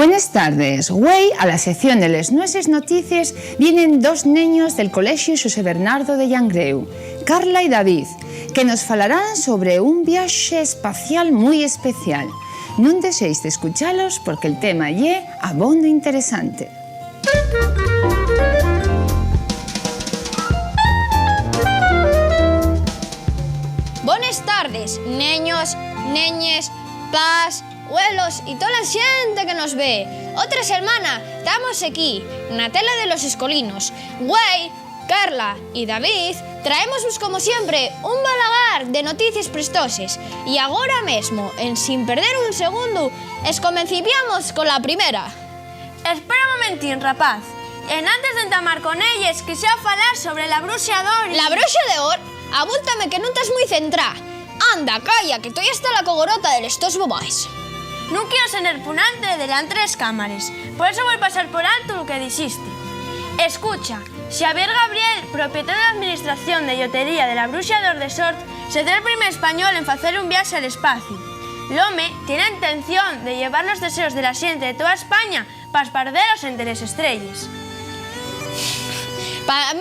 Buenas tardes. Hoy a la sección de les nuestras noticias vienen dos niños del Colegio José Bernardo de Llangreu, Carla y David, que nos falarán sobre un viaje espacial muy especial. No deséis de escucharlos porque el tema es abondo interesante. Buenas tardes, neños, neñes, pas, abuelos y toda la xente que nos ve. Otra semana estamos aquí, na tela de los escolinos. Güey, Carla y David traemos como siempre un balagar de noticias prestoses. Y agora mesmo, en sin perder un segundo, comenciamos con la primera. Espera un momentín, rapaz. En antes de entamar con ellas, quisiera falar sobre la bruxa d'or. La bruxa d'or? Abúltame que non estás moi centrá. Anda, calla, que estoy hasta la cogorota de estos bobais. No quiero ser repugnante delante de las cámaras, por eso voy a pasar por alto lo que dijiste. Escucha, Xavier Gabriel, propietario de la administración de yotería de la bruxa d'or de Sort, será el primer español en hacer un viaje al espacio. L'home tiene la intención de llevar los deseos de la gente de toda España para esparcerlos entre las estrellas. A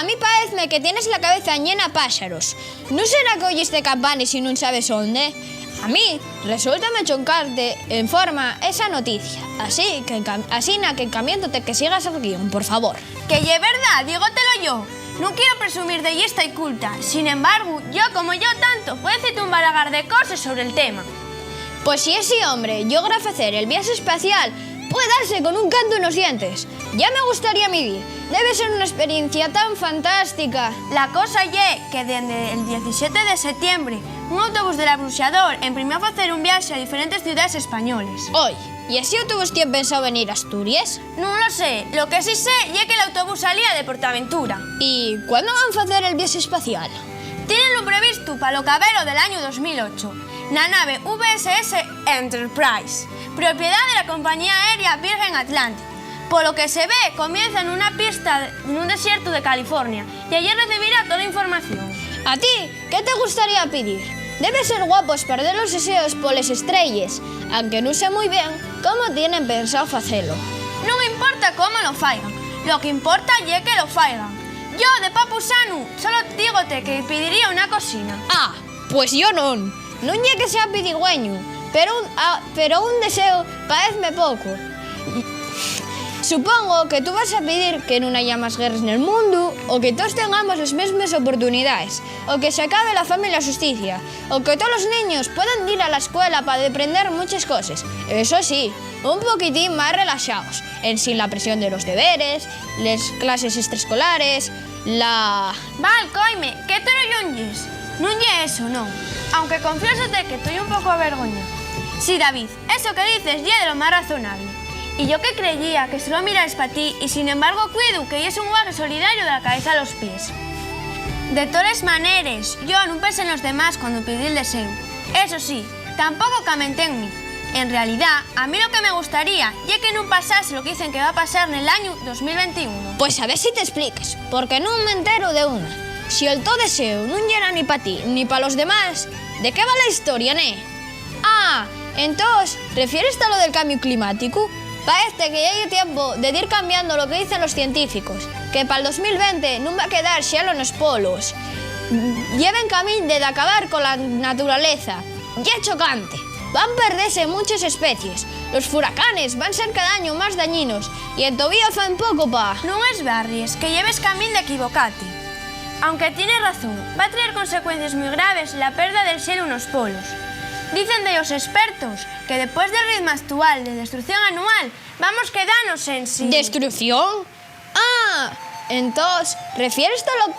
mí parece que tienes la cabeza llena de pájaros. ¿No será que oyes de campanas y no sabes dónde? A mí resulta choncarte en forma esa noticia. Así que encamiéndote que sigas el guión, por favor. Que ye verdad, dígotelo yo. No quiero presumir de lista y culta. Sin embargo, yo como yo tanto, puedo decirte un balagar de cosas sobre el tema. Pues si ese hombre logra hacer el viaje espacial, puede darse con un canto en los dientes. Ya me gustaría vivir. Debe ser una experiencia tan fantástica. La cosa ye que desde el 17 de septiembre un autobús de la Bruxa d'or imprimió a hacer un viaje a diferentes ciudades españoles. Hoy, ¿y ese autobús tiene pensado venir a Asturias? No lo sé. Lo que sí sé es que el autobús salía de Portaventura. ¿Y cuándo van a hacer el viaje espacial? Tienen lo previsto para lo cabero del año 2008. La nave VSS Enterprise, propiedad de la compañía aérea Virgin Atlantic. Por lo que se ve, comienza en una pista en un desierto de California y allí recibirá toda información. ¿A ti qué te gustaría pedir? Debe ser guapo perder los deseos por las estrellas, aunque no sé muy bien cómo tienen pensado hacerlo. No me importa cómo lo faigan, lo que importa es que lo faigan. Yo, de papu sanu, solo dígote que pediría una cocina. Ah, pues yo non lle que sea pidigüeño, pero un deseo pareceme poco. Supongo que tú vas a pedir que no haya más guerras en el mundo, o que todos tengamos las mismas oportunidades, o que se acabe la fama y la justicia, o que todos los niños puedan ir a la escuela para aprender muchas cosas. Eso sí, un poquitín más relajados, sin la presión de los deberes, las clases extraescolares, Val, coime, que tú no yonges. No ye eso, no. Aunque confiésate que estoy un poco avergoñada. Sí, David, eso que dices ye de lo más razonable. Y yo que creía que solo mirares para ti y sin embargo cuido que es un guaje solidario de la cabeza a los pies. De todas maneras, yo no pensé en los demás cuando pedí el deseo. Eso sí, tampoco camenté en mí. En realidad, a mí lo que me gustaría es que no pasase lo que dicen que va a pasar en el año 2021. Pues a ver si te expliques, porque no me entero de una. Si el todo deseo no llega ni para ti ni para los demás, ¿de qué va la historia, ne? Ah, entonces, ¿refieres a lo del cambio climático? Parece que ya hay tiempo de ir cambiando lo que dicen los científicos, que para el 2020 no va a quedar hielo en los polos. Lleven camino de acabar con la naturaleza. Ya es chocante. Van a perderse muchas especies. Los furacanes van a ser cada año más dañinos y en todavía fan poco pa... No es barries, que lleves camino de equivocarte. Aunque tienes razón, va a traer consecuencias muy graves la pérdida del cielo en los polos. Dicen de los expertos que después del ritmo actual de destrucción anual, vamos quedarnos en sí. ¿Destrucción? Ah, entonces, ¿refieres a lo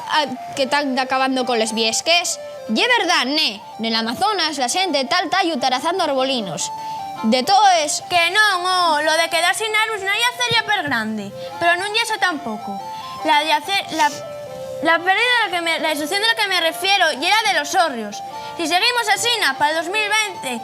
que están acabando con los biesques? Y es verdad, ne, en el Amazonas la gente tal tallo tarazando arbolinos. De todo es... Que no, lo de quedar sin árboles no hay hacer per grande, pero no y eso tampoco. La destrucción de la que me refiero y era de los hórreos. Si seguimos así, para el 2020,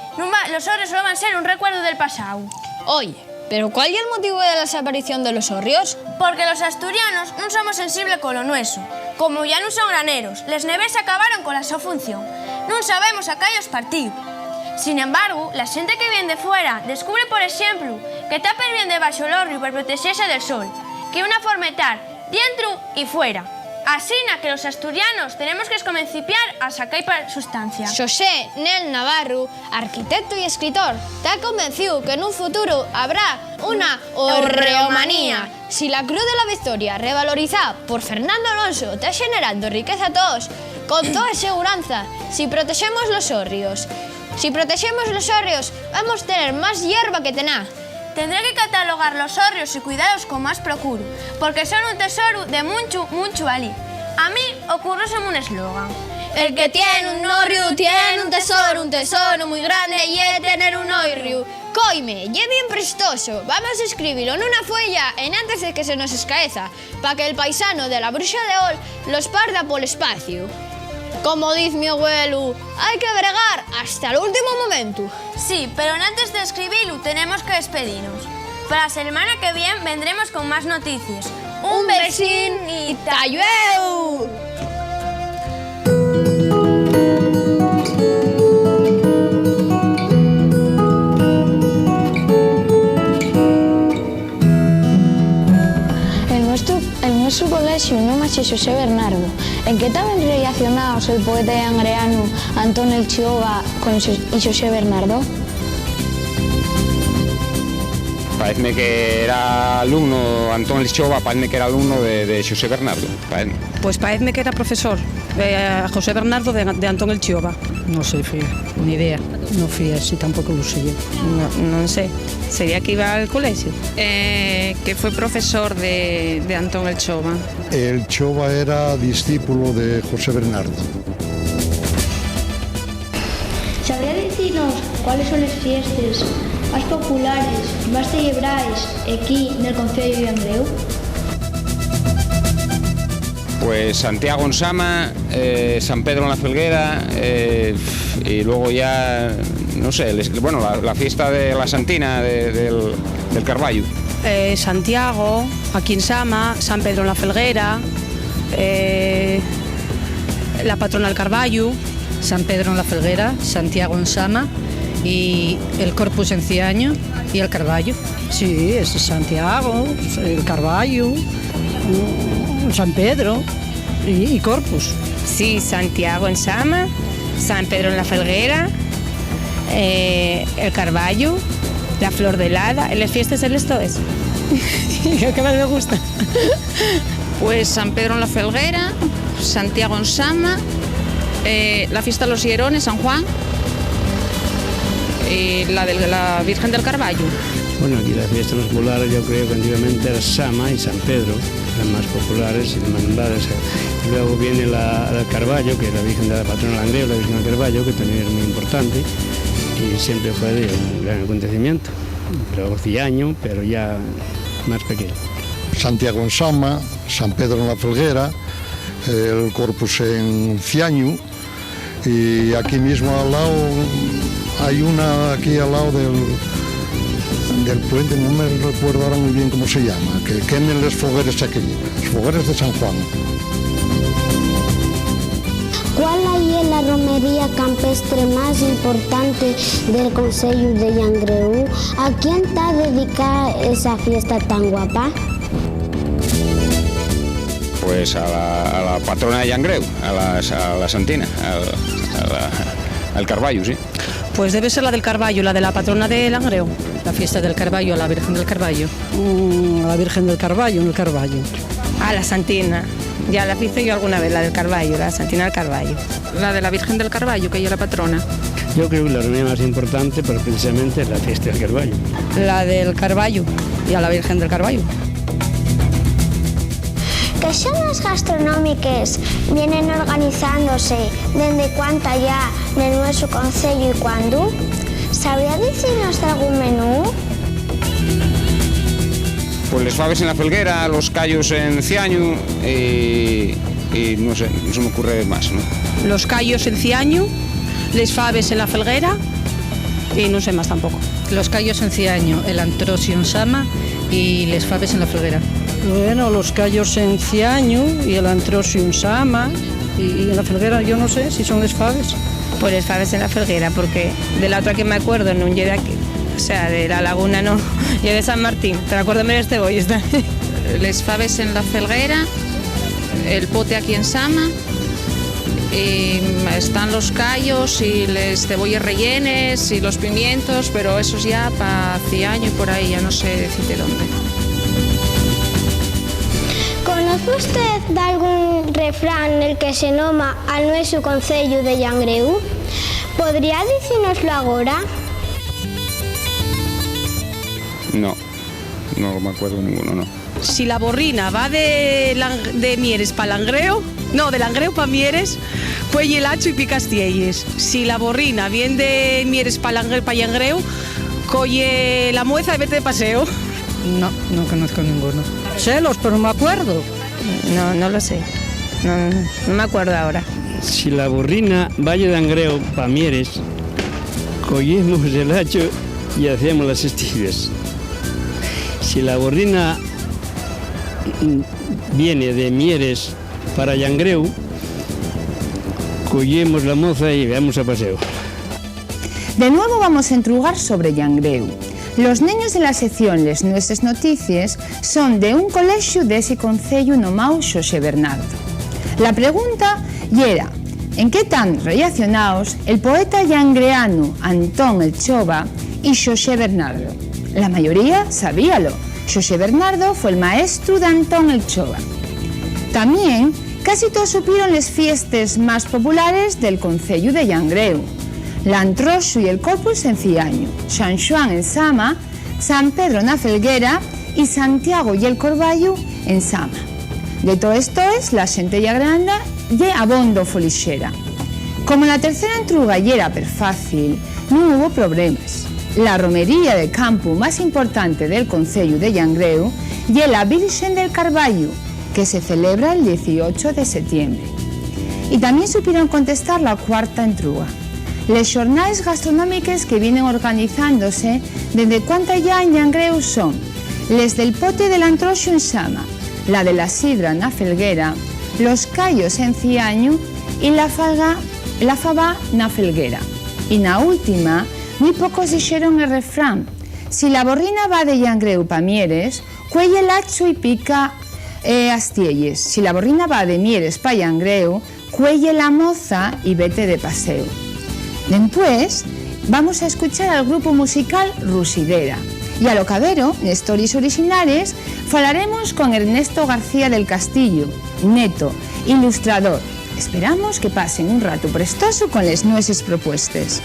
los hórreos solo van a ser un recuerdo del pasado. Oye, ¿pero cuál es el motivo de la desaparición de los hórreos? Porque los asturianos no somos sensibles con lo nuestro. Como ya no son graneros, les neves acabaron con la su función. No sabemos a callos partido. Sin embargo, la xente que viene de fuera descubre, por exemplo, que taper bien debaixo do río per protexerse del sol, que é unha forma de estar dentro e fuera. Asina que los asturianos tenemos que escomencipiar a sacar sustancia. Xosé Nel Navarro, arquitecto y escritor, está convencido que en un futuro habrá una horreomanía. Si la Cruz de la Victoria, revalorizada por Fernando Alonso, está generando riqueza a todos, con toda seguridad, si protegemos los hórreos, vamos a tener más hierba que tená. Tendré que catalogar los hórreos y cuidados con más procuro, porque son un tesoro de mucho valí. A mí ocurrióseme un eslogan. El que tiene un hórreo tiene un tesoro muy grande y es tener un hórreo. Coime, ye bien prestoso. Vamos a escribirlo en una fuella en antes de que se nos escaeza, para que el paisano de la Bruxa de Ol los parda por el espacio. Como dice mi abuelo, hay que bregar hasta el último momento. Sí, pero antes de escribirlo tenemos que despedirnos. Para la semana que viene vendremos con más noticias. Un besín y tallueu. En nuestro colegio no más Xosé Bernardo, en que estaban relacionados el poeta angreano Antón El Chiova y Xosé Bernardo. Parece que era alumno, Antón El Chiova, parece que era alumno de Xosé Bernardo. Pues parece que era profesor de José Bernardo de Antón El Chiova. No sé, fío, ni idea. No fui así, tampoco lo sé. No sé, sería que iba al colegio. Que fue profesor de Antón El Chiova. El Chiova era discípulo de José Bernardo. ¿Sabría decirnos cuáles son las fiestas más populares y más celebradas aquí en el concello de Angreo? Pues Santiago en Sama, San Pedro en la Felguera y luego ya, no sé, la fiesta de la Santina del Carballo. Santiago, aquí en Sama, San Pedro en la Felguera, la patrona del Carballo. San Pedro en la Felguera, Santiago en Sama y el Corpus en Ciaño y el Carballo. Sí, es Santiago, el Carballo, San Pedro y Corpus. Sí, Santiago en Sama, San Pedro en la Felguera, el Carballo, la Flor de Helada, en las fiestas del esto es. ¿Qué más me gusta? Pues San Pedro en la Felguera, Santiago en Sama, la fiesta de los Hierones, San Juan, y la de la Virgen del Carballo. Bueno, aquí las fiestas más populares yo creo que antiguamente era Sama y San Pedro, las más populares y las más nombradas. Y luego viene la del Carballo, que es la Virgen de la Patrona de Langreo, la Virgen del Carballo, que también es muy importante y siempre fue un gran acontecimiento. Luego Ciaño, pero ya más pequeño. Santiago en Sama, San Pedro en la Felguera, el Corpus en Ciaño y aquí mismo al lado hay una aquí al lado del puente, no me recuerdo ahora muy bien cómo se llama, que quemen los fogueres aquí, los fogueres de San Juan. ¿Cuál es la romería campestre más importante del concello de Angreo? ¿A quién está dedicada esa fiesta tan guapa? Pues a la patrona de Angreo, a la Santina, al Carballo, sí. Pues debe ser la del Carballo, la de la patrona de Langreo. La fiesta del Carballo, a la Virgen del Carballo. A la Virgen del Carballo, en el Carballo. A la Santina. Ya la hice yo alguna vez, la del Carballo, la Santina del Carballo. La de la Virgen del Carballo, que ella es la patrona. Yo creo que la reunión más importante, pero precisamente es la fiesta del Carballo. La del Carballo y a la Virgen del Carballo. ¿Qué zonas gastronómicas vienen organizándose desde cuánto ya en nuestro concello y cuándo? ¿Sabría decirnos algún menú? Pues les faves en la Felguera, los callos en Ciaño y no sé, no se me ocurre más, ¿no? Los callos en Ciaño, les faves en la Felguera y no sé más tampoco. Los callos en Ciaño, el Antrosio en Sama y les faves en la Felguera. Bueno, los callos en Ciaño y el Antrosio en Sama y en la Felguera yo no sé si son les faves. Pues les faves en la Felguera, porque de la otra que me acuerdo no llegué aquí, o sea, de la Laguna no, llegué de San Martín, pero acuérdame de este boy, está. Les faves en la Felguera, el pote aquí en Sama, y están los callos y les cebollas rellenes y los pimientos, pero esos ya para Ciaño y por ahí, ya no sé decirte dónde. ¿Conoce usted de algún refrán en el que se noma al nuestro concello de Llangreu? ¿Podría decirnoslo ahora? No me acuerdo ninguno, no. Si la borrina va de Mieres para Langreo, no, de Langreo para Mieres, cuelle el hacho y picas tielles. Si la borrina viene de Mieres para Llangreo, colle la mueza y vete de paseo. No conozco ninguno. Celos, pero no me acuerdo. No lo sé, no me acuerdo ahora. Si la borrina vaya de Langreo para Mieres, collemos el hacho y hacemos las estillas. Si la borrina viene de Mieres para Llangreu, collemos la moza y vamos a paseo. De nuevo vamos a entrugar sobre Llangreu. Los niños de la sección Les Nuestras Noticias son de un colegio de ese concello nomado Xosé Bernardo. La pregunta era: ¿en qué están relacionados el poeta llangreano Antón el Chova y Xosé Bernardo? La mayoría sabíalo. Xosé Bernardo fue el maestro de Antón el Chova. También casi todos supieron las fiestas más populares del concello de Llangreu: l'Antroxo y el Corpus en Ciaño, San Xoán en Sama, San Pedro na Felguera y Santiago y el Carballo en Sama. De todo esto la xente llagreana lle abondo folixera. Como la tercera entruga era per fácil, no hubo problemas. La romería de campo más importante del concello de Llangreu lle la Virgen del Carballo, que se celebra el 18 de septiembre. Y también supieron contestar la cuarta entruga: les jornades gastronómicas que vienen organizándose desde cuanta ya en Llangreu son les del pote del Antroxo en Sama, la de la sidra na Felguera, los callos en Ciaño y la faba na Felguera. Y na última, muy pocos dixeron el refrán: si la borrina va de Llangreu pa Mieres, cuelle el hacho y pica as tielles. Si la borrina va de Mieres pa Llangreu, cuelle la moza y vete de paseo. Después vamos a escuchar al grupo musical Rusidera y a lo cabero, en Stories Originales, falaremos con Ernesto García del Castillo, neto, ilustrador. Esperamos que pasen un rato prestoso con las nuestras propuestas.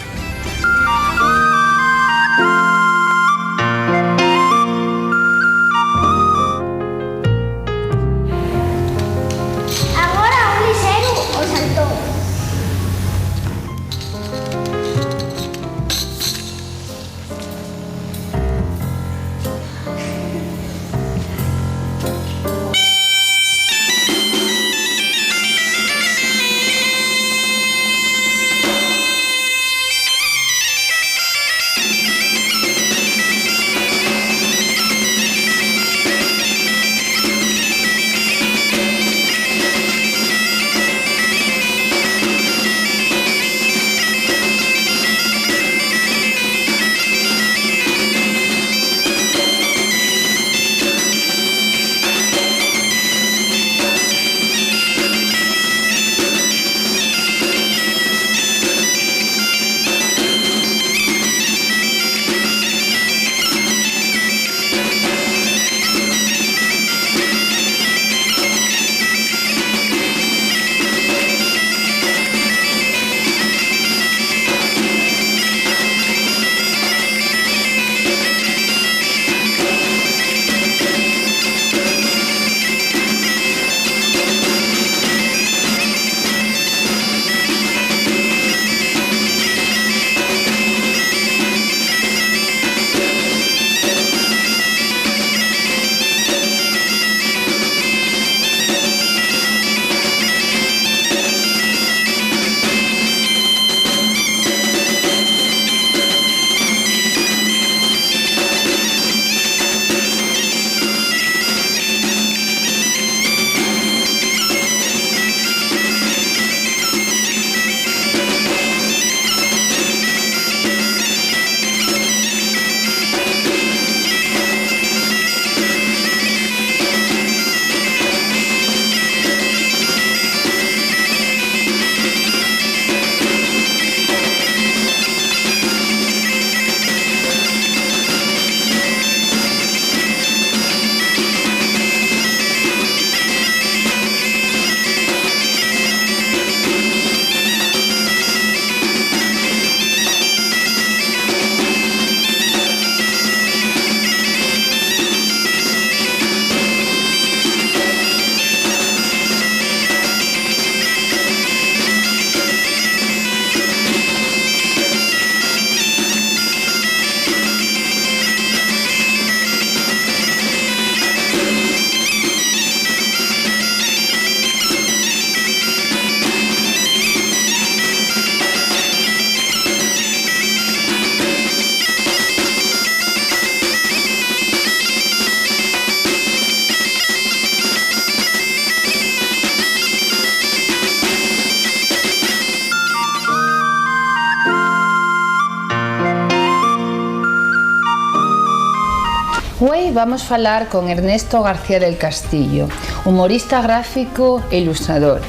Hoy vamos a falar con Ernesto García del Castillo, humorista gráfico e ilustrador.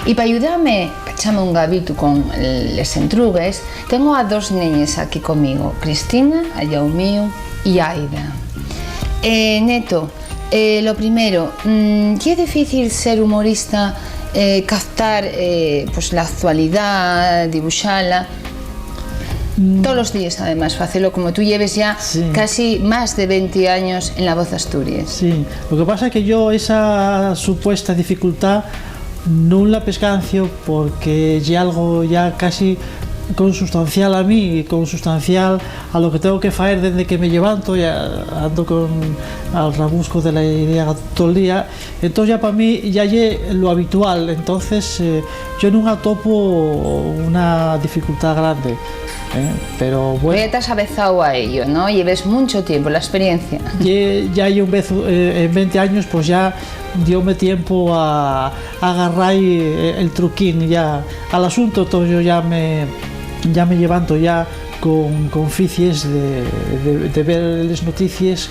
E para ayudarme a echarme un gabito con les entrugues, tengo a dos neñas aquí conmigo, Cristina, a Yaumío y Aida. Neto, lo primero, ¿qué es difícil ser humorista, captar pues la actualidad, dibujarla? Todos los días, además, hacerlo como tú lleves ya casi más de 20 años en La Voz de Asturias. Sí, lo que pasa es que yo esa supuesta dificultad no la pescancio porque es algo ya casi consustancial a mí y consustancial a lo que tengo que hacer desde que me levanto, ya ando al rabusco de la idea todo el día, entonces ya para mí ya es lo habitual, entonces yo no atopo una dificultad grande. Pero bueno, ya te has avezado a ello, ¿no? Lleves mucho tiempo, la experiencia. Ya un vez en 20 años, pues ya diome tiempo a agarrar el truquín ya al asunto, entonces yo ya me levanto ya con ficies de ver las noticias,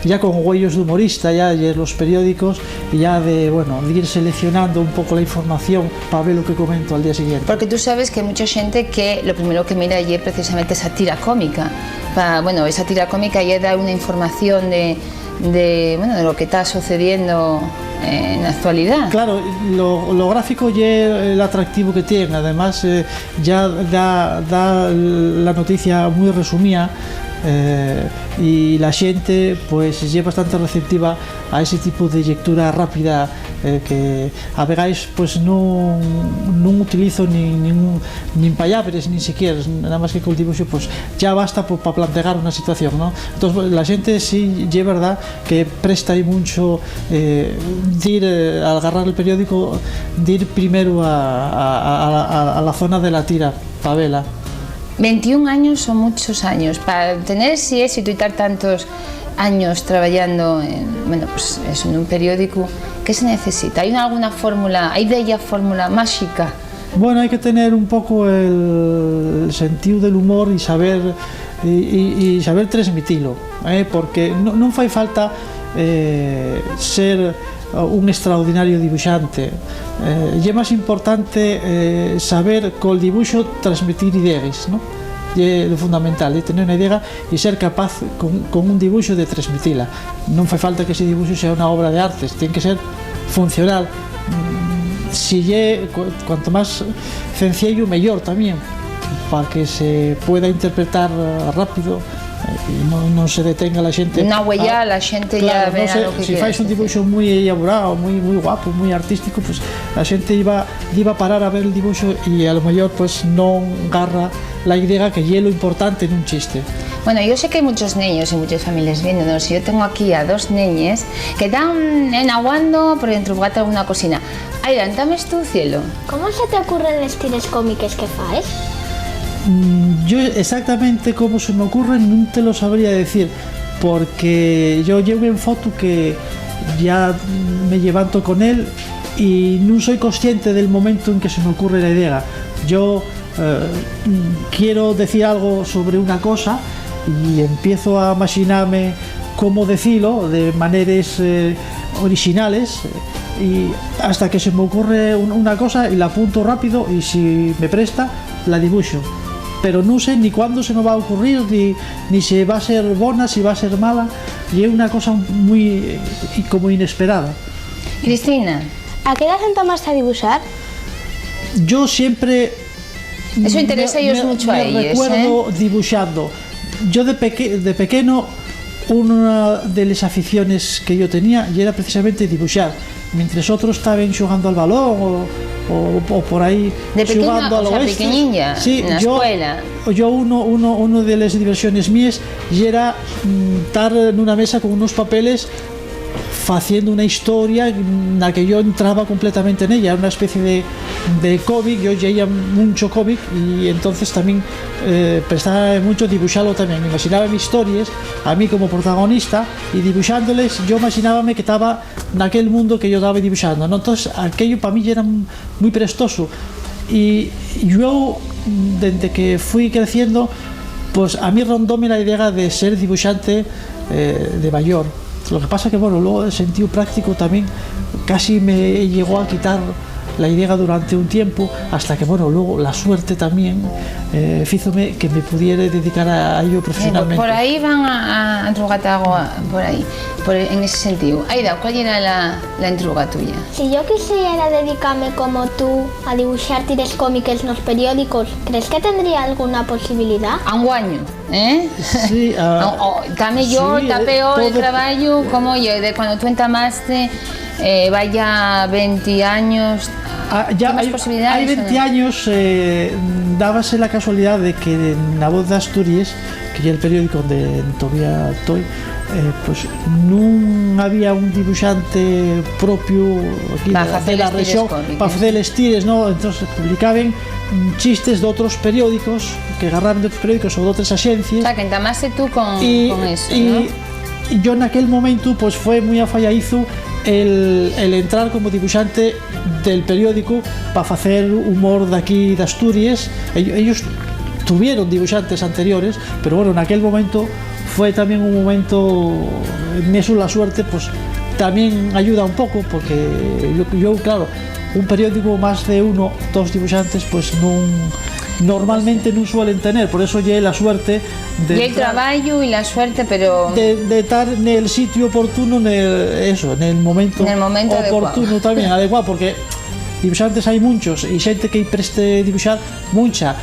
ya con huellos de humorista, ya en los periódicos, y ya de ir seleccionando un poco la información para ver lo que comento al día siguiente. Porque tú sabes que hay mucha gente que lo primero que mira allí es precisamente esa tira cómica. Esa tira cómica ya da una información de lo que está sucediendo en la actualidad. Claro, lo gráfico ya es el atractivo que tiene, además ya da la noticia muy resumida, y la gente pues es bastante receptiva a ese tipo de lectura rápida, que a veces pues no utilizo ni palabras ni siquiera, nada más que con el dibujo pues ya basta para plantear una situación, ¿no? Entonces la gente sí es verdad que presta mucho al agarrar el periódico, de ir primero a la zona de la tira para verla. 21 años son muchos años. Para tener ese éxito y estar tantos años trabajando en un periódico, ¿qué se necesita? ¿Hay alguna fórmula, hay de ella fórmula mágica? Bueno, hay que tener un poco el sentido del humor y saber transmitirlo, porque no hace falta ser un extraordinario dibujante. Es más importante saber con el dibujo transmitir ideas, ¿no? Es lo fundamental, tener una idea y ser capaz con un dibujo de transmitirla. No hace falta que ese dibujo sea una obra de arte, tiene que ser funcional. Cuanto más sencillo, mejor también, para que se pueda interpretar rápido. No se detenga la gente. Una huella, la gente claro, ya verá lo que si fais un dibujo muy elaborado, muy guapo, muy artístico, pues la gente iba a parar a ver el dibujo y a lo mejor pues no agarra la idea que es lo importante en un chiste. Bueno, yo sé que hay muchos niños y muchas familias viéndonos. Yo tengo aquí a dos niñas que están enaguando por entrugar alguna cocina. Aida, ¿dames tu cielo? ¿Cómo se te ocurren los tires cómicos que faes? Yo exactamente como se me ocurre no te lo sabría decir, porque yo llevo en foto que ya me levanto con él y no soy consciente del momento en que se me ocurre la idea. Yo quiero decir algo sobre una cosa y empiezo a imaginarme cómo decirlo de maneras originales, y hasta que se me ocurre una cosa y la apunto rápido y si me presta la dibujo. Pero no sé ni cuándo se me va a ocurrir, ni si va a ser buena, si va a ser mala, y es una cosa muy como inesperada. Cristina, ¿a qué edad sentamos a dibujar? Yo siempre eso interesa a ellos mucho a ellos. Recuerdo dibujando. Yo de pequeño, una de las aficiones que yo tenía y era precisamente dibujar, mientras otros estaban jugando al balón o por ahí jugando al oeste. Pequeñilla, sí, en la escuela. Yo uno de las diversiones mías y era estar en una mesa con unos papeles haciendo una historia en la que yo entraba completamente en ella, una especie de cómic. Yo leía mucho cómic y entonces también prestaba mucho dibujarlo también. Me imaginaba mis historias a mí como protagonista y dibujándoles yo imaginábame que estaba en aquel mundo que yo estaba dibujando, ¿no? Entonces aquello para mí era muy prestoso y yo desde que fui creciendo pues a mí rondóme la idea de ser dibujante de mayor. Lo que pasa que, bueno, luego el sentido práctico también casi me llegó a quitar la idea durante un tiempo, hasta que, bueno, luego la suerte también fízome que me pudiera dedicar a ello profesionalmente. Por ahí van a entrugar algo, por ahí, en ese sentido. Aida, ¿cuál era la entruga tuya? Si yo quisiera dedicarme como tú a dibujar tires cómicos en los periódicos, ¿crees que tendría alguna posibilidad? A un año, ¿eh? Sí, está mejor, sí, está peor el todo... trabajo, como yo, de cuando tú entamaste, vaya 20 años... ya hay posibilidades. Hay 20 años dábase la casualidad de que en La Voz de Asturias, que es el periódico donde todavía estoy, pues no había un dibujante propio aquí de la región para hacer les tires, ¿no? Entonces publicaban chistes de otros periódicos, que agarraban de otros periódicos o de otras agencias. O sea, que entamaste tú con eso, ¿no? Y yo en aquel momento pues fue muy afalladizo el entrar como dibujante del periódico para hacer humor de aquí de Asturias. Ellos tuvieron dibujantes anteriores, pero bueno, en aquel momento fue también un momento, en eso la suerte pues también ayuda un poco, porque yo claro, un periódico más de uno, dos dibujantes pues normalmente no suelen tener, por eso ya la suerte de... Y el trabajo y la suerte, pero... De estar en el sitio oportuno, en el momento oportuno adecuado. También, adecuado, porque dibujantes hay muchos, y gente que preste dibujar, mucha.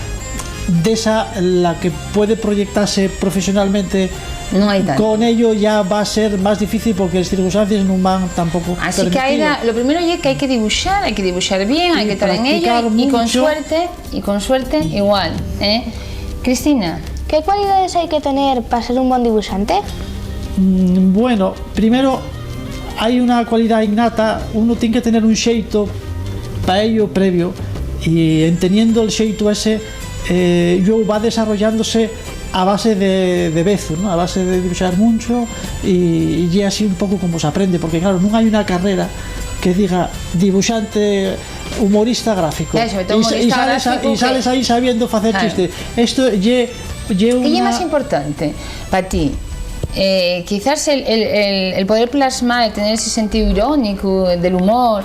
De esa, la que puede proyectarse profesionalmente no hay tanto. Con ello ya va a ser más difícil porque las circunstancias no van tampoco. Así que lo primero es que hay que dibujar bien, hay que estar en ello y con suerte igual. Cristina, ¿qué cualidades hay que tener para ser un buen dibujante? Bueno, primero hay una cualidad innata, uno tiene que tener un xeito para ello previo, y entendiendo el xeito ese yo va desarrollándose a base de veces, ¿no? A base de dibujar mucho y así un poco como se aprende, porque claro, no hay una carrera que diga dibujante humorista gráfico. Eso, y sales ahí sabiendo hacer chistes. Esto ¿Qué es más importante para ti? Quizás el poder plasmar, tener ese sentido irónico del humor,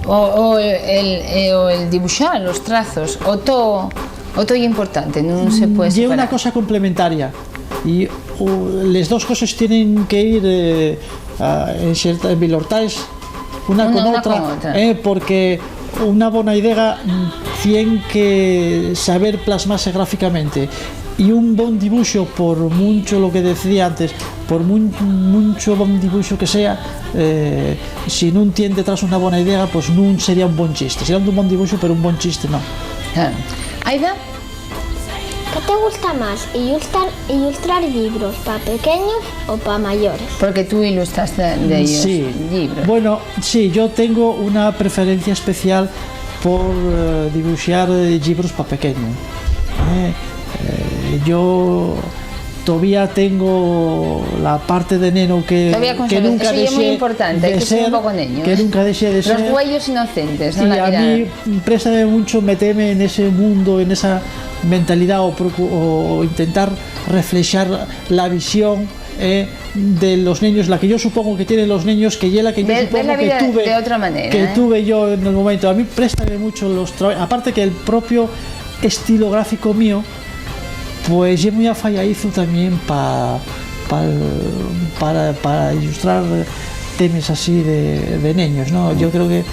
o el dibujar los trazos, o todo es importante, no se puede separar. Es una cosa complementaria, y las dos cosas tienen que ir en bilortales una con otra. Porque una buena idea tiene que saber plasmarse gráficamente, y un buen dibujo, por mucho lo que decía antes, por mucho buen dibujo que sea, si no tiene detrás una buena idea, pues no sería un buen chiste. Sería un buen dibujo, pero un buen chiste no. Aida, ¿qué te gusta más, ilustrar libros para pequeños o para mayores? Porque tú ilustras de ellos libros. Bueno, sí, yo tengo una preferencia especial por dibujar libros para pequeños. Yo todavía tengo la parte de neno que nunca dejé. Eso es muy importante, hay que ser un poco niño. Que nunca dejé de ser. Los huellos inocentes, ¿no? Y a mí préstame mucho meterme en ese mundo, en esa mentalidad, o intentar reflejar la visión de los niños, la que yo supongo que tienen los niños, que es la que yo supongo que tuve de otra manera, tuve yo en el momento. A mí préstame mucho los trabajos, aparte que el propio estilo gráfico mío pues es muy afalladizo también para ilustrar temas así de niños, ¿no? Yo creo que...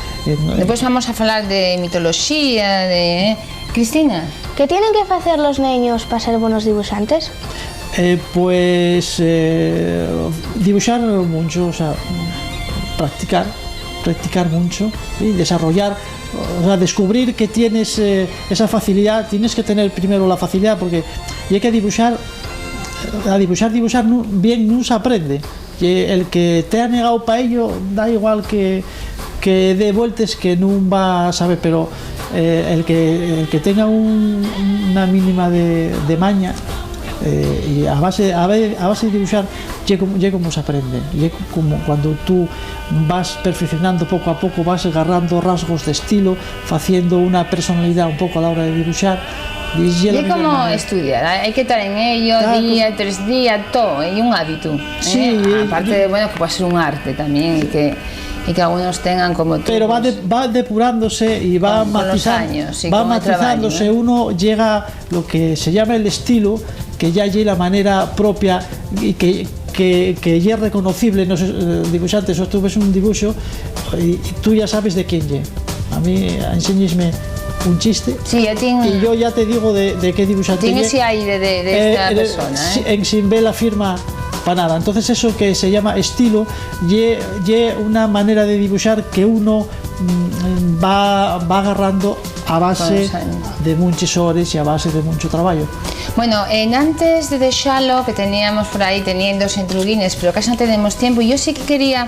Después vamos a hablar de mitología, Cristina. ¿Qué tienen que hacer los niños para ser buenos dibujantes? Dibujar mucho, o sea, practicar mucho y desarrollar, o sea, descubrir que tienes esa facilidad. Tienes que tener primero la facilidad, porque hay que dibujar bien no se aprende. El que te ha negado para ello, da igual que dé vueltas, que no va a saber, pero el que tenga una mínima de maña, y a base de dibujar, llega como se aprende. Llega como cuando tú vas perfeccionando poco a poco, vas agarrando rasgos de estilo, haciendo una personalidad un poco a la hora de dibujar, Y como estudiar, hay que estar en ello día tras día, todo, y un hábito. Sí, aparte, bueno, pues puede ser un arte también y que algunos tengan como tú. Pero va depurándose y va matizándose. Uno llega lo que se llama el estilo, que ya hay la manera propia y que ya es reconocible en los dibujantes. O tú ves un dibujo y tú ya sabes de quién es. A mí, enséñesme un chiste y yo ya te digo de qué dibujante tiene ese aire de esta persona, sin ver la firma para nada. Entonces eso que se llama estilo y una manera de dibujar que uno va agarrando a base de muchas horas y a base de mucho trabajo. Bueno, antes de dejarlo, que teníamos por ahí teniendo entruguines, pero casi no tenemos tiempo, yo sí que quería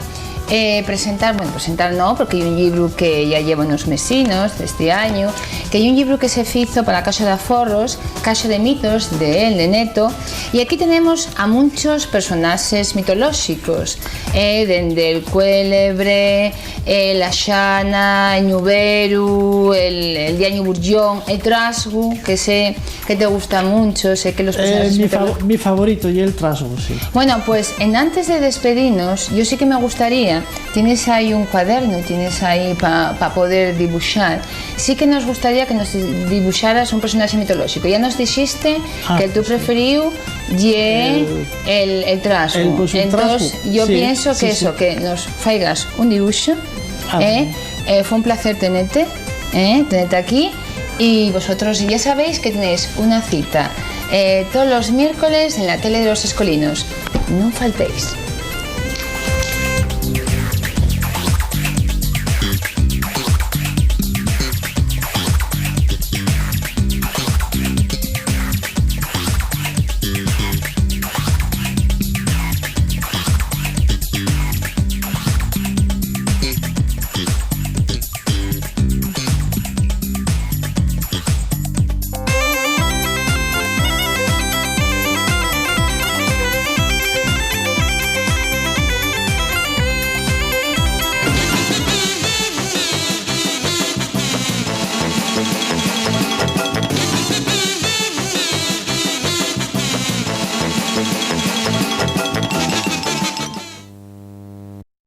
presentar no, porque hay un libro que ya lleva unos mesinos de este año, que hay un libro que se hizo para la Caixa de Aforros, Caixa de Mitos, de Neto, y aquí tenemos a muchos personajes mitológicos, desde el cuélebre, la xana, el ñuberu, el diaño burllón, el trasgu, que sé que te gusta mucho, sé que los personajes mi favorito y el trasgu, sí. Bueno, pues antes de despedirnos, yo sí que me gustaría, tienes ahí un cuaderno, tienes ahí para poder dibujar, sí que nos gustaría que nos dibujaras un personaje mitológico. Ya nos dijiste que tu preferido y el trasgu. Entonces yo pienso que que nos faigas un dibujo. Fue un placer tenerte aquí, y vosotros ya sabéis que tenéis una cita todos los miércoles en la tele de los escolinos. No faltéis.